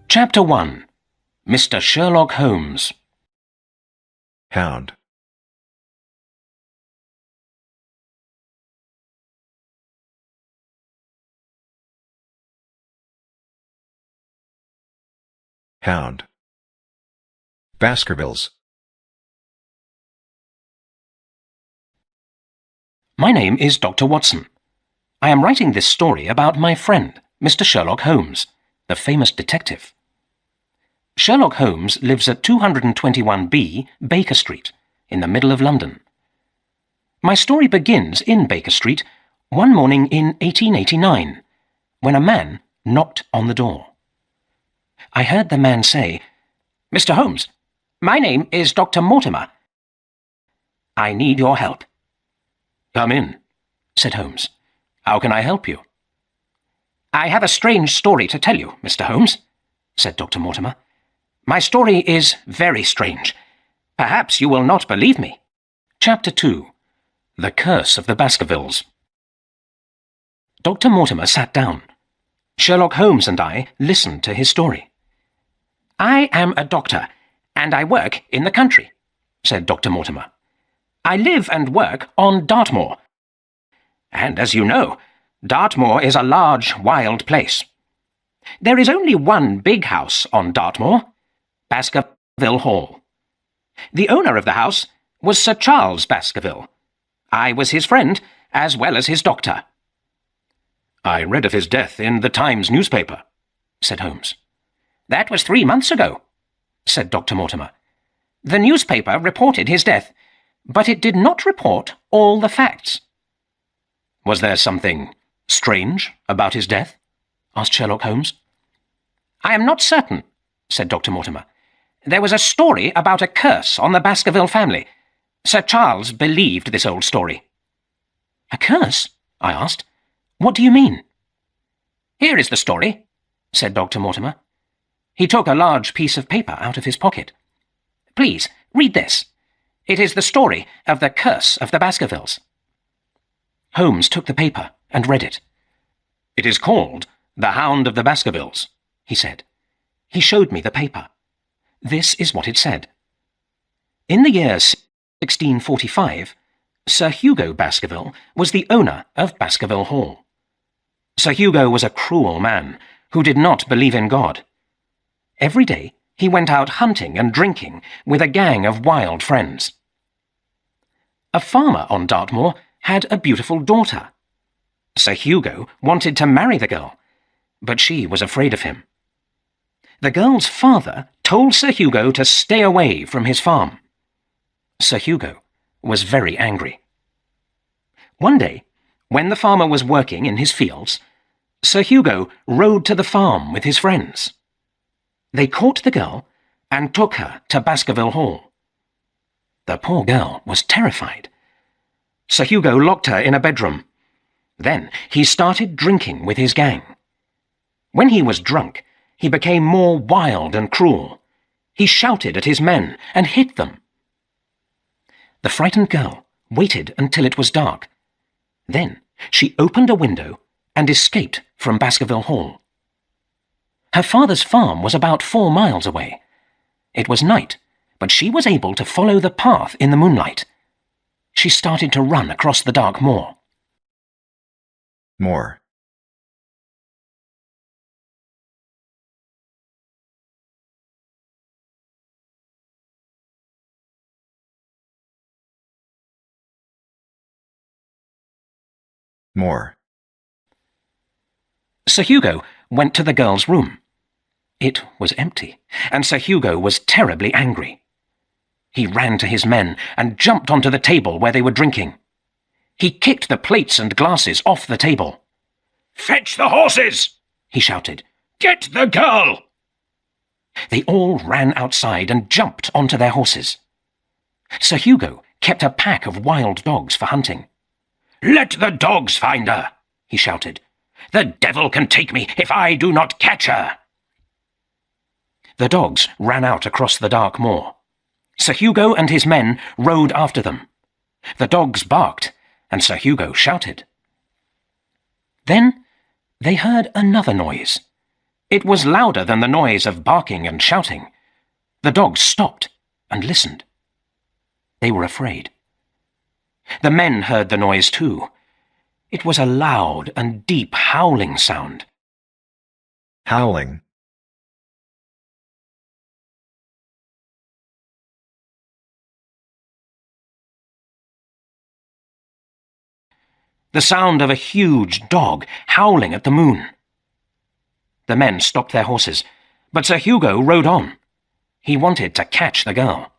Chapter 1. Mr. Sherlock Holmes. Hound. Hound. Baskervilles. My name is Dr. Watson. I am writing this story about my friend, Mr. Sherlock Holmes, the famous detective. Sherlock Holmes lives at 221B Baker Street, in the middle of London. My story begins in Baker Street one morning in 1889, when a man knocked on the door. I heard the man say, "Mr. Holmes, my name is Dr. Mortimer. I need your help." "Come in," said Holmes. "How can I help you?" "I have a strange story to tell you, Mr. Holmes," said Dr. Mortimer. "My story is very strange. Perhaps you will not believe me." Chapter 2. The Curse of the Baskervilles. Dr. Mortimer sat down. Sherlock Holmes and I listened to his story. "I am a doctor, and I work in the country," said Dr. Mortimer. "I live and work on Dartmoor. And as you know, Dartmoor is a large, wild place. There is only one big house on Dartmoor, Baskerville Hall. The owner of the house was Sir Charles Baskerville. I was his friend, as well as his doctor." "I read of his death in the Times newspaper," said Holmes. "That was 3 months ago," said Dr. Mortimer. "The newspaper reported his death, but it did not report all the facts." "Was there something strange about his death?" asked Sherlock Holmes. "I am not certain," said Dr. Mortimer. "There was a story about a curse on the Baskerville family. Sir Charles believed this old story." "A curse?" I asked. "What do you mean?" "Here is the story," said Dr. Mortimer. He took a large piece of paper out of his pocket. "Please, read this. It is the story of the curse of the Baskervilles." Holmes took the paper and read it. "It is called The Hound of the Baskervilles," he said. He showed me the paper. This is what it said. In the year 1645, Sir Hugo Baskerville was the owner of Baskerville Hall. Sir Hugo was a cruel man who did not believe in God. Every day he went out hunting and drinking with a gang of wild friends. A farmer on Dartmoor had a beautiful daughter. Sir Hugo wanted to marry the girl, but she was afraid of him. The girl's father told Sir Hugo to stay away from his farm. Sir Hugo was very angry. One day, when the farmer was working in his fields, Sir Hugo rode to the farm with his friends. They caught the girl and took her to Baskerville Hall. The poor girl was terrified. Sir Hugo locked her in a bedroom. Then he started drinking with his gang. When he was drunk, he became more wild and cruel. He shouted at his men and hit them. The frightened girl waited until it was dark. Then she opened a window and escaped from Baskerville Hall. Her father's farm was about 4 miles away. It was night, but she was able to follow the path in the moonlight. She started to run across the dark moor. Moor. Moor. Sir Hugo went to the girl's room. It was empty, and Sir Hugo was terribly angry. He ran to his men and jumped onto the table where they were drinking. He kicked the plates and glasses off the table. "Fetch the horses!" he shouted. "Get the girl!" They all ran outside and jumped onto their horses. Sir Hugo kept a pack of wild dogs for hunting. "Let the dogs find her!" he shouted. "The devil can take me if I do not catch her!" The dogs ran out across the dark moor. Sir Hugo and his men rode after them. The dogs barked, and Sir Hugo shouted. Then they heard another noise. It was louder than the noise of barking and shouting. The dogs stopped and listened. They were afraid. The men heard the noise too. It was a loud and deep howling sound. Howling. The sound of a huge dog howling at the moon. The men stopped their horses, but Sir Hugo rode on. He wanted to catch the girl.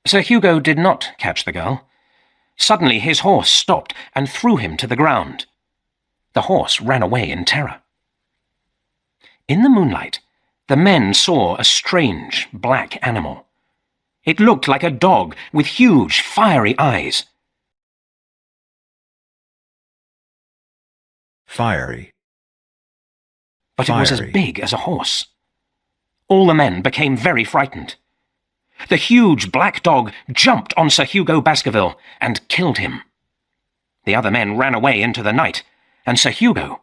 Sir Hugo did not catch the girl. Suddenly his horse stopped and threw him to the ground. The horse ran away in terror. In the moonlight, the men saw a strange black animal. It looked like a dog with huge fiery eyes. Fiery. But it was as big as a horse. All the men became very frightened. The huge black dog jumped on Sir Hugo Baskerville and killed him. The other men ran away into the night, and Sir Hugo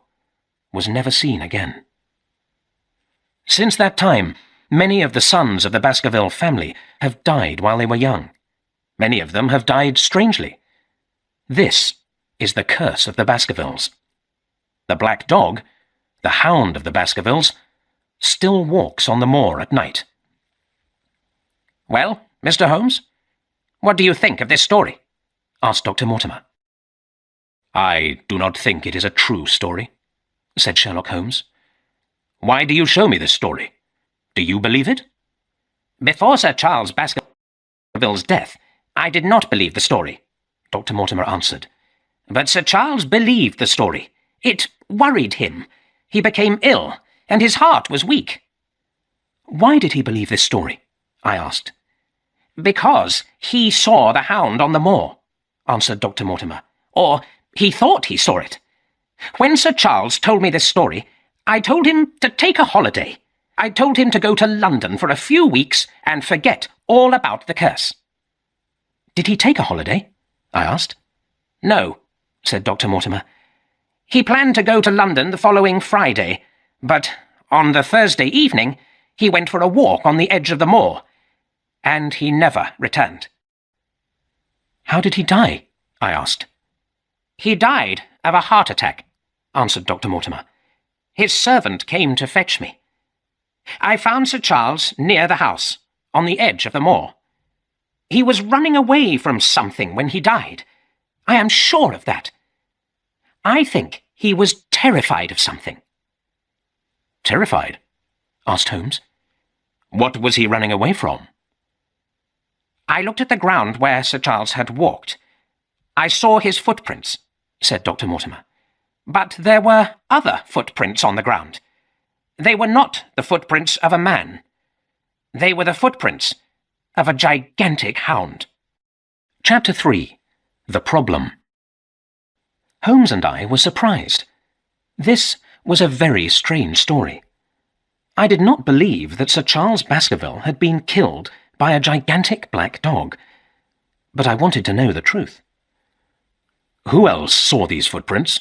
was never seen again. Since that time, many of the sons of the Baskerville family have died while they were young. Many of them have died strangely. This is the curse of the Baskervilles. The black dog, the hound of the Baskervilles, still walks on the moor at night. "Well, Mr. Holmes, what do you think of this story?" asked Dr. Mortimer. "I do not think it is a true story," said Sherlock Holmes. "Why do you show me this story? Do you believe it?" "Before Sir Charles Baskerville's death, I did not believe the story," Dr. Mortimer answered. "But Sir Charles believed the story. It worried him. He became ill, and his heart was weak." "Why did he believe this story?" I asked. "Because he saw the hound on the moor," answered Dr. Mortimer. "Or he thought he saw it. When Sir Charles told me this story, I told him to take a holiday. I told him to go to London for a few weeks and forget all about the curse." "Did he take a holiday?" I asked. "No," said Dr. Mortimer. "He planned to go to London the following Friday, but on the Thursday evening he went for a walk on the edge of the moor, and he never returned." "How did he die?" I asked. "He died of a heart attack," answered Dr. Mortimer. "His servant came to fetch me. I found Sir Charles near the house, on the edge of the moor. He was running away from something when he died. I am sure of that. I think he was terrified of something." "Terrified?" asked Holmes. "What was he running away from?" "I looked at the ground where Sir Charles had walked. I saw his footprints," said Dr. Mortimer. "But there were other footprints on the ground. They were not the footprints of a man. They were the footprints of a gigantic hound." Chapter 3. The Problem. Holmes and I were surprised. This was a very strange story. I did not believe that Sir Charles Baskerville had been killed by a gigantic black dog, but I wanted to know the truth. "Who else saw these footprints?"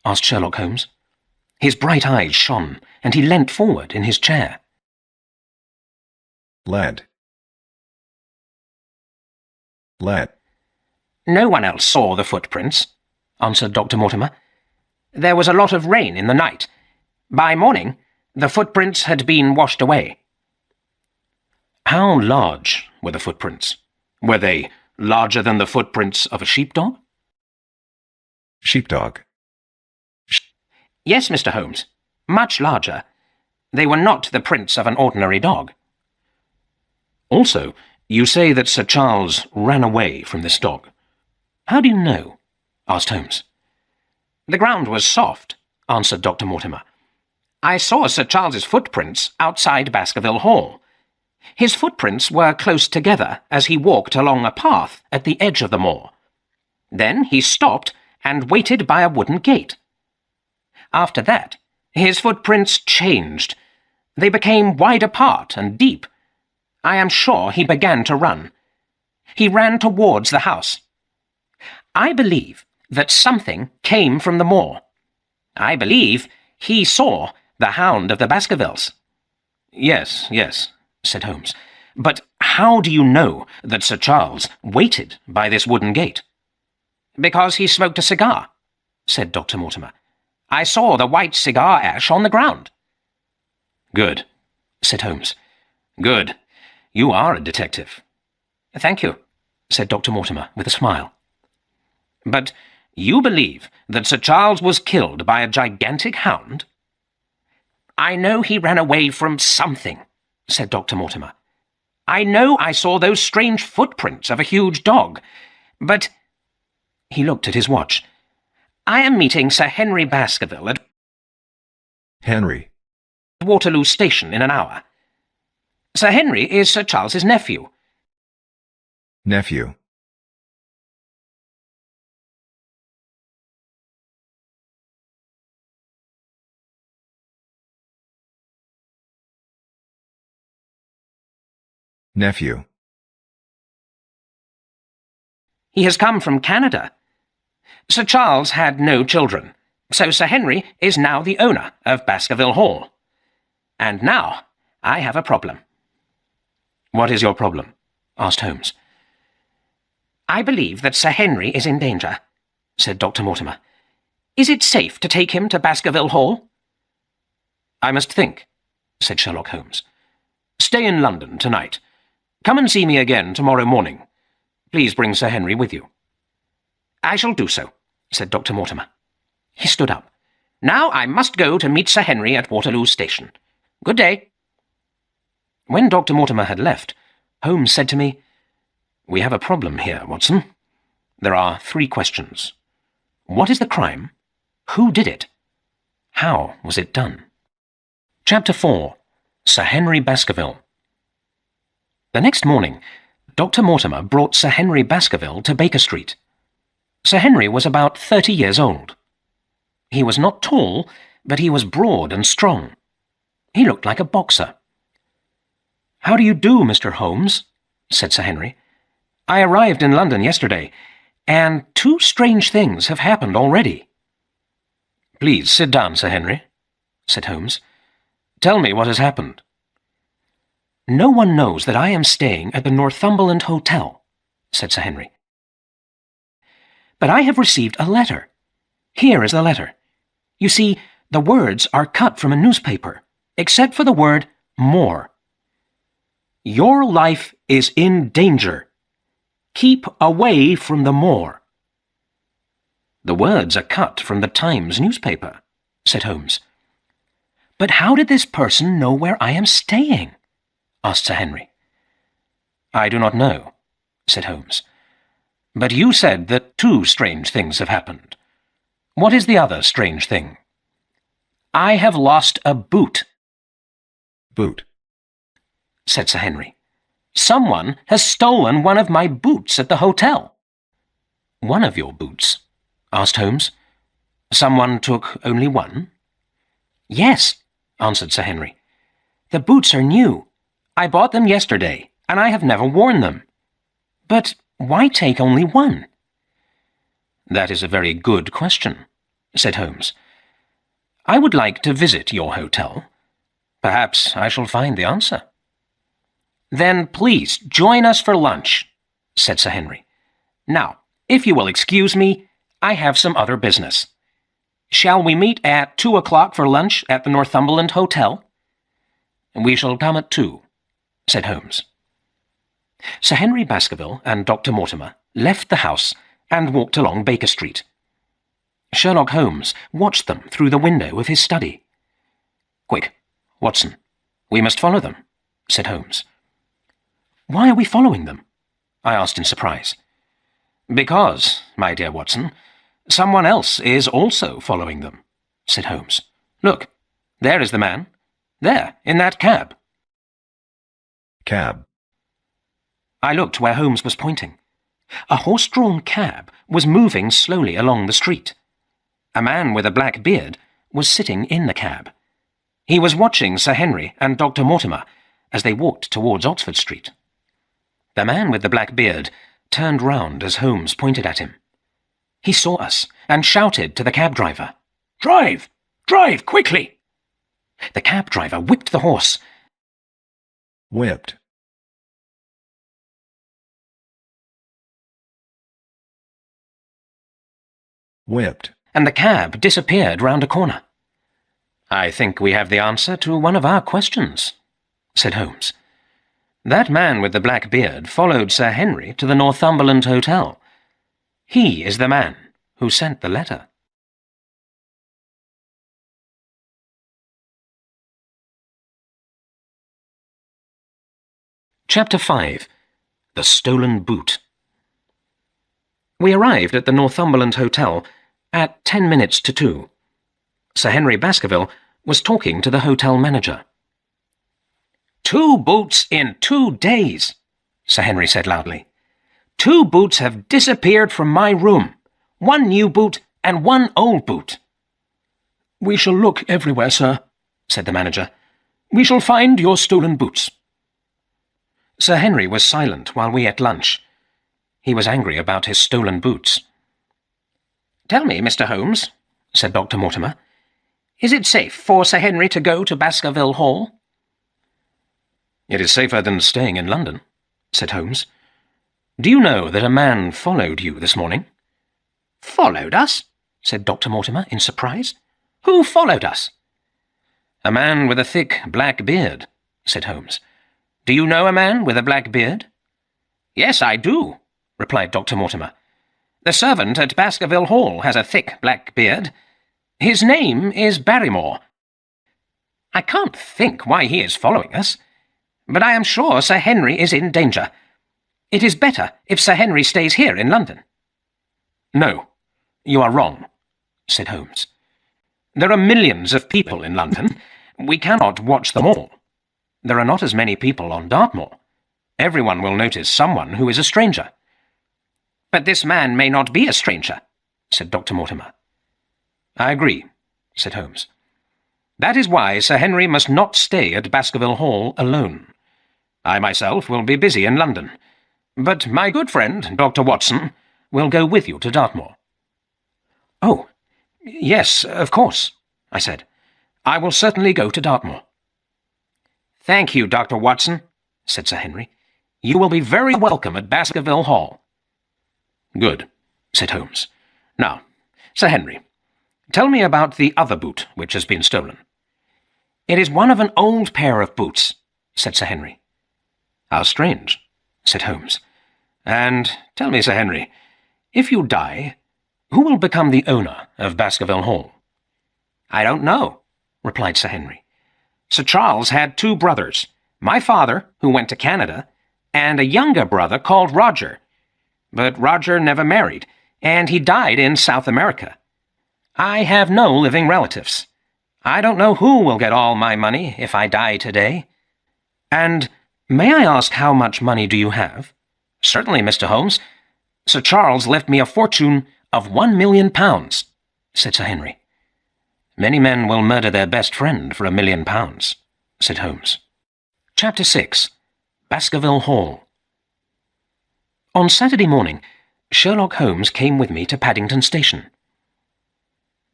asked Sherlock Holmes. His bright eyes shone, and he leant forward in his chair. Lead. "No one else saw the footprints," answered Dr. Mortimer. "There was a lot of rain in the night. By morning, the footprints had been washed away." "How large were the footprints? Were they larger than the footprints of a sheepdog?" Sheepdog. "Yes, Mr. Holmes, much larger. They were not the prints of an ordinary dog." "Also, you say that Sir Charles ran away from this dog. How do you know?" asked Holmes. "The ground was soft," answered Dr. Mortimer. "I saw Sir Charles's footprints outside Baskerville Hall. His footprints were close together as he walked along a path at the edge of the moor. Then he stopped and waited by a wooden gate. After that, his footprints changed. They became wide apart and deep. I am sure he began to run. He ran towards the house. I believe that something came from the moor. I believe he saw The hound of the Baskervilles. Yes, yes, said Holmes. But how do you know that Sir Charles waited by this wooden gate? Because he smoked a cigar, said Dr. Mortimer. I saw the white cigar ash on the ground. Good, said Holmes. Good. You are a detective. Thank you, said Dr. Mortimer with a smile. But you believe that Sir Charles was killed by a gigantic hound? I know he ran away from something, said Dr. Mortimer. I know I saw those strange footprints of a huge dog, but— He looked at his watch. I am meeting Sir Henry Baskerville at Henry. Waterloo Station in an hour. Sir Henry is Sir Charles's nephew. Nephew. Nephew. He has come from Canada. Sir Charles had no children, so Sir Henry is now the owner of Baskerville Hall. And now I have a problem. What is your problem? Asked Holmes. I believe that Sir Henry is in danger, said Dr. Mortimer. Is it safe to take him to Baskerville Hall? I must think, said Sherlock Holmes. Stay in London tonight. Come and see me again tomorrow morning. Please bring Sir Henry with you. I shall do so, said Dr. Mortimer. He stood up. Now I must go to meet Sir Henry at Waterloo Station. Good day. When Dr. Mortimer had left, Holmes said to me, We have a problem here, Watson. There are 3 questions. What is the crime? Who did it? How was it done? Chapter 4. Sir Henry Baskerville. The next morning, Dr. Mortimer brought Sir Henry Baskerville to Baker Street. Sir Henry was about 30 years old. He was not tall, but he was broad and strong. He looked like a boxer. How do you do, Mr. Holmes? Said Sir Henry. I arrived in London yesterday, and 2 strange things have happened already. Please sit down, Sir Henry, said Holmes. Tell me what has happened. No one knows that I am staying at the Northumberland Hotel, said Sir Henry. But I have received a letter. Here is the letter. You see, the words are cut from a newspaper, except for the word more. Your life is in danger. Keep away from the moor. The words are cut from the Times newspaper, said Holmes. But how did this person know where I am staying? Asked Sir Henry. I do not know, said Holmes. But you said that 2 strange things have happened. What is the other strange thing? I have lost a boot. Boot. Said Sir Henry. Someone has stolen one of my boots at the hotel. One of your boots? Asked Holmes. Someone took only one? Yes, answered Sir Henry. The boots are new. I bought them yesterday, and I have never worn them. But why take only one? That is a very good question, said Holmes. I would like to visit your hotel. Perhaps I shall find the answer. Then please join us for lunch, said Sir Henry. Now, if you will excuse me, I have some other business. Shall we meet at 2 o'clock for lunch at the Northumberland Hotel? We shall come at 2, said Holmes. Sir Henry Baskerville and Dr. Mortimer left the house and walked along Baker Street. Sherlock Holmes watched them through the window of his study. Quick, Watson, we must follow them, said Holmes. Why are we following them? I asked in surprise. Because, my dear Watson, someone else is also following them, said Holmes. Look, there is the man. There, in that cab. Cab. I looked where Holmes was pointing. A horse-drawn cab was moving slowly along the street. A man with a black beard was sitting in the cab. He was watching Sir Henry and Dr. Mortimer as they walked towards Oxford Street. The man with the black beard turned round as Holmes pointed at him. He saw us and shouted to the cab driver, "Drive! Drive, quickly!" The cab driver whipped the horse. Whipped. Whipped. And the cab disappeared round a corner. "I think we have the answer to one of our questions," said Holmes. "That man with the black beard followed Sir Henry to the Northumberland Hotel. He is the man who sent the letter." Chapter 5. The Stolen Boot. We arrived at the Northumberland Hotel at 10 minutes to 2. Sir Henry Baskerville was talking to the hotel manager. "2 boots in 2 days," Sir Henry said loudly. "2 boots have disappeared from my room. 1 new boot and 1 old boot." "We shall look everywhere, sir," said the manager. "We shall find your stolen boots." Sir Henry was silent while we ate lunch. He was angry about his stolen boots. "Tell me, Mr. Holmes," said Dr. Mortimer, "is it safe for Sir Henry to go to Baskerville Hall?" "It is safer than staying in London," said Holmes. "Do you know that a man followed you this morning?" "Followed us?" said Dr. Mortimer in surprise. "Who followed us?" "A man with a thick black beard," said Holmes. "Do you know a man with a black beard?" "Yes, I do," replied Dr. Mortimer. "The servant at Baskerville Hall has a thick black beard. His name is Barrymore. I can't think why he is following us, but I am sure Sir Henry is in danger. It is better if Sir Henry stays here in London." "No, you are wrong," said Holmes. "There are millions of people in London. We cannot watch them all. There are not as many people on Dartmoor. Everyone will notice someone who is a stranger." "But this man may not be a stranger," said Dr. Mortimer. "I agree," said Holmes. "That is why Sir Henry must not stay at Baskerville Hall alone. I myself will be busy in London, but my good friend, Dr. Watson, will go with you to Dartmoor." "Oh, yes, of course," I said. "I will certainly go to Dartmoor." "Thank you, Dr. Watson," said Sir Henry. "You will be very welcome at Baskerville Hall." "Good," said Holmes. "Now, Sir Henry, tell me about the other boot which has been stolen." "It is one of an old pair of boots," said Sir Henry. "How strange," said Holmes. "And tell me, Sir Henry, if you die, who will become the owner of Baskerville Hall?" "I don't know," replied Sir Henry. "Sir Charles had 2 brothers, my father, who went to Canada, and a younger brother called Roger. But Roger never married, and he died in South America. I have no living relatives. I don't know who will get all my money if I die today." "And may I ask how much money do you have?" "Certainly, Mr. Holmes. Sir Charles left me a fortune of £1,000,000, said Sir Henry. "Many men will murder their best friend for £1,000,000, said Holmes. Chapter 6. Baskerville Hall. On Saturday morning, Sherlock Holmes came with me to Paddington Station.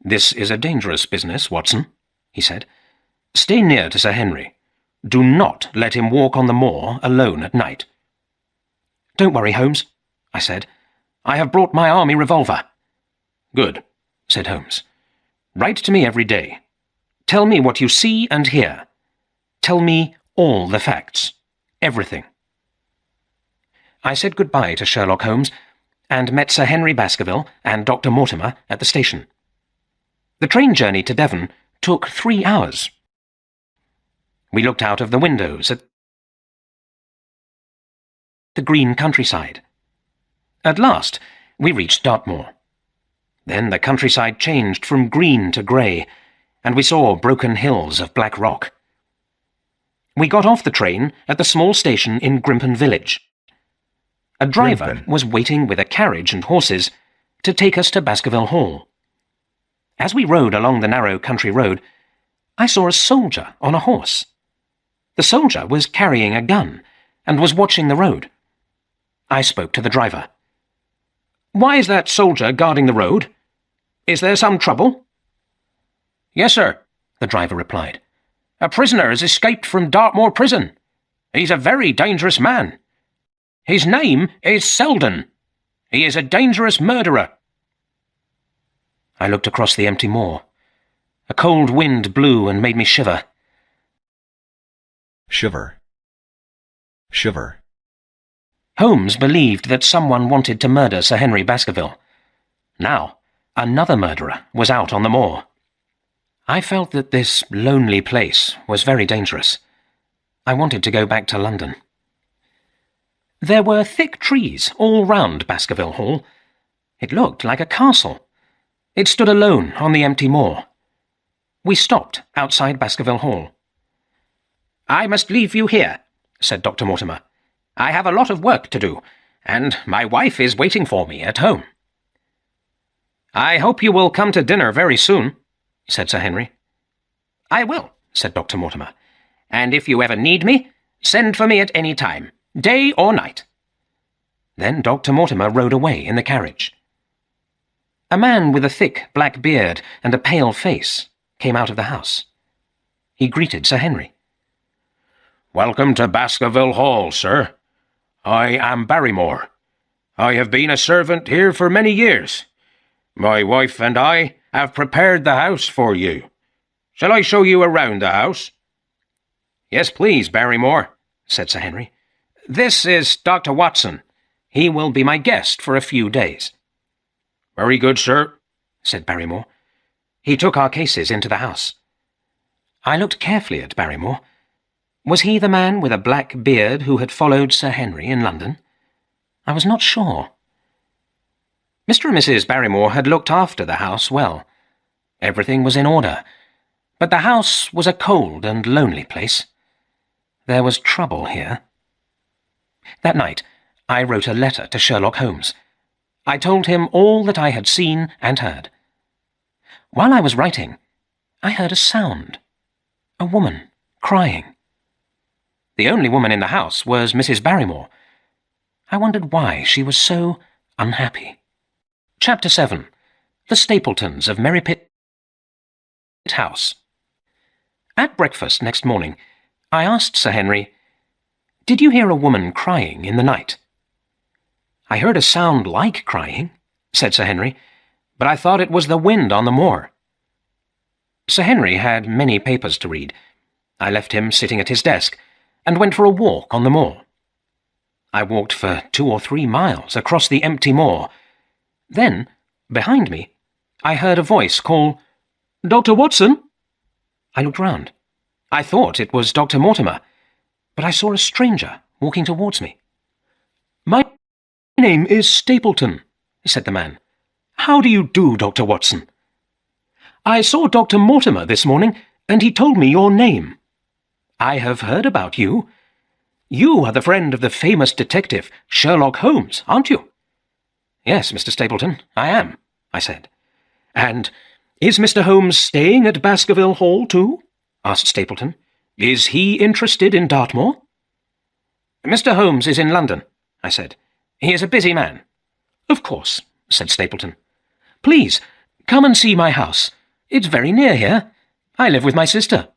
"This is a dangerous business, Watson," he said. "Stay near to Sir Henry. Do not let him walk on the moor alone at night." "Don't worry, Holmes," I said. "I have brought my army revolver." "Good," said Holmes. "Write to me every day. Tell me what you see and hear. Tell me all the facts. Everything." I said goodbye to Sherlock Holmes and met Sir Henry Baskerville and Dr. Mortimer at the station. The train journey to Devon took 3 hours. We looked out of the windows at the green countryside. At last, we reached Dartmoor. Then the countryside changed from green to grey, and we saw broken hills of black rock. We got off the train at the small station in Grimpen village. A driver was waiting with a carriage and horses to take us to Baskerville Hall. As we rode along the narrow country road, I saw a soldier on a horse. The soldier was carrying a gun and was watching the road. I spoke to the driver. "Why is that soldier guarding the road? Is there some trouble?" "Yes, sir," the driver replied. A prisoner has escaped from Dartmoor prison. He's a very dangerous man. His name is Selden. He is a dangerous murderer." I looked across the empty moor. A cold wind blew and made me shiver. Shiver. Shiver. Holmes believed that someone wanted to murder Sir Henry Baskerville. Now, another murderer was out on the moor. I felt that this lonely place was very dangerous. I wanted to go back to London. There were thick trees all round Baskerville Hall. It looked like a castle. It stood alone on the empty moor. We stopped outside Baskerville Hall. "I must leave you here," said Dr. Mortimer. "I have a lot of work to do, and my wife is waiting for me at home." "I hope you will come to dinner very soon," said Sir Henry. "I will," said Dr. Mortimer. "And if you ever need me, send for me at any time, day or night." Then Dr. Mortimer rode away in the carriage. A man with a thick black beard and a pale face came out of the house. He greeted Sir Henry. "Welcome to Baskerville Hall, sir. I am Barrymore. I have been a servant here for many years. My wife and I have prepared the house for you. Shall I show you around the house?" "Yes, please, Barrymore," said Sir Henry. "This is Dr. Watson. He will be my guest for a few days." "Very good, sir," said Barrymore. He took our cases into the house. I looked carefully at Barrymore. Was he the man with a black beard who had followed Sir Henry in London? I was not sure. Mr. and Mrs. Barrymore had looked after the house well. Everything was in order, but the house was a cold and lonely place. There was trouble here. That night, I wrote a letter to Sherlock Holmes. I told him all that I had seen and heard. While I was writing, I heard a sound. A woman crying. The only woman in the house was Mrs. Barrymore. I wondered why she was so unhappy. Chapter 7. The Stapletons of Merrypit House. At breakfast next morning, I asked Sir Henry, "Did you hear a woman crying in the night?" "I heard a sound like crying," said Sir Henry, "but I thought it was the wind on the moor." Sir Henry had many papers to read. I left him sitting at his desk and went for a walk on the moor. I walked for 2 or 3 miles across the empty moor. Then, behind me, I heard a voice call, "Dr. Watson!" I looked round. I thought it was Dr. Mortimer, but I saw a stranger walking towards me. "My name is Stapleton," said the man. "How do you do, Dr. Watson? I saw Dr. Mortimer this morning, and he told me your name. I have heard about you. You are the friend of the famous detective Sherlock Holmes, aren't you?" "Yes, Mr. Stapleton, I am," I said. "And is Mr. Holmes staying at Baskerville Hall too?" asked Stapleton. "Is he interested in Dartmoor?" "Mr. Holmes is in London," I said. "He is a busy man." "Of course," said Stapleton. "Please, come and see my house. It's very near here. I live with my sister."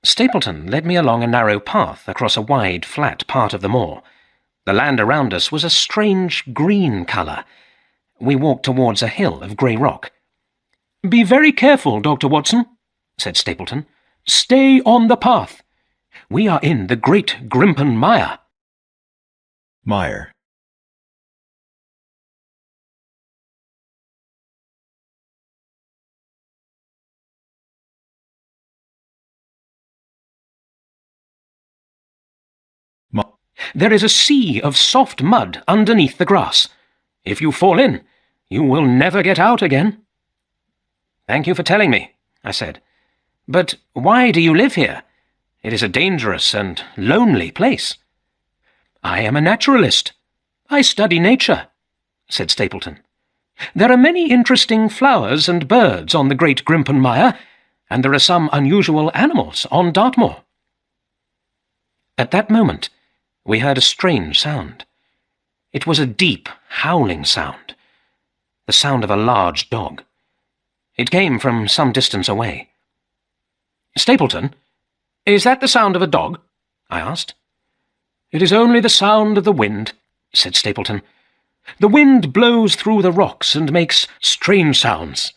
Stapleton led me along a narrow path across a wide, flat part of the moor. The land around us was a strange green colour. We walked towards a hill of grey rock. "Be very careful, Dr. Watson," said Stapleton. "Stay on the path. We are in the Great Grimpen Mire." Mire. There is a sea of soft mud underneath the grass. If you fall in, you will never get out again. "Thank you for telling me," I said. "But why do you live here? It is a dangerous and lonely place." "I am a naturalist. I study nature," said Stapleton. "There are many interesting flowers and birds on the Great Grimpen Mire, and there are some unusual animals on Dartmoor." At that moment, we heard a strange sound. It was a deep, howling sound, the sound of a large dog. It came from some distance away. "Stapleton, is that the sound of a dog?" I asked. "It is only the sound of the wind," said Stapleton. "The wind blows through the rocks and makes strange sounds.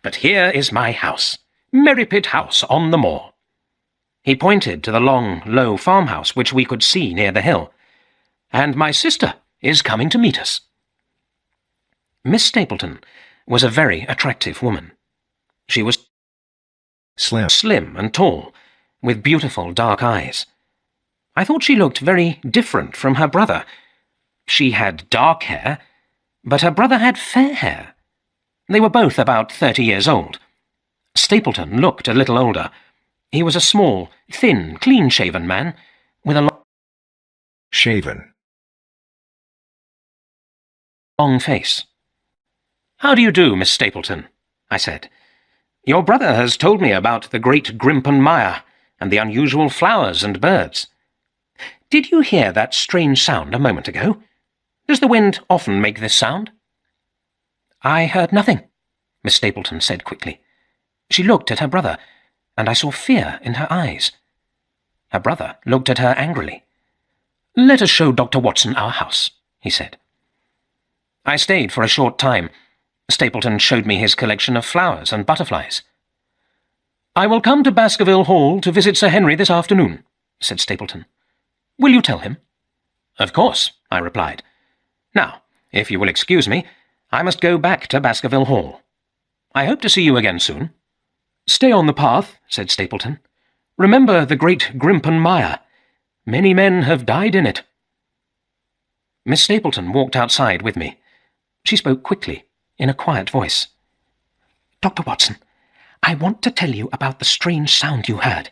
But here is my house, Merrypit House on the moor." He pointed to the long, low farmhouse which we could see near the hill. "And my sister is coming to meet us." Miss Stapleton was a very attractive woman. She was slim and tall, with beautiful dark eyes. I thought she looked very different from her brother. She had dark hair, but her brother had fair hair. They were both about 30 years old. Stapleton looked a little older. He was a small, thin, clean-shaven man, with a long face. "How do you do, Miss Stapleton?" I said. "Your brother has told me about the great Grimpen Mire and the unusual flowers and birds. Did you hear that strange sound a moment ago? Does the wind often make this sound?" "I heard nothing," Miss Stapleton said quickly. She looked at her brother, and I saw fear in her eyes. Her brother looked at her angrily. "Let us show Dr. Watson our house," he said. I stayed for a short time. Stapleton showed me his collection of flowers and butterflies. "I will come to Baskerville Hall to visit Sir Henry this afternoon," said Stapleton. "Will you tell him?" "Of course," I replied. "Now, if you will excuse me, I must go back to Baskerville Hall. I hope to see you again soon." "Stay on the path," said Stapleton. "Remember the great Grimpen Mire. Many men have died in it." Miss Stapleton walked outside with me. She spoke quickly, in a quiet voice. "Dr. Watson, I want to tell you about the strange sound you heard.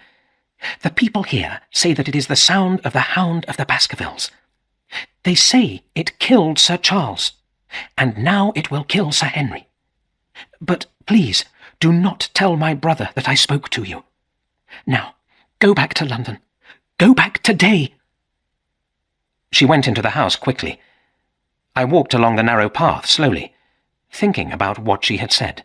The people here say that it is the sound of the Hound of the Baskervilles. They say it killed Sir Charles, and now it will kill Sir Henry. But please, do not tell my brother that I spoke to you. Now, go back to London. Go back today." She went into the house quickly. I walked along the narrow path slowly, thinking about what she had said.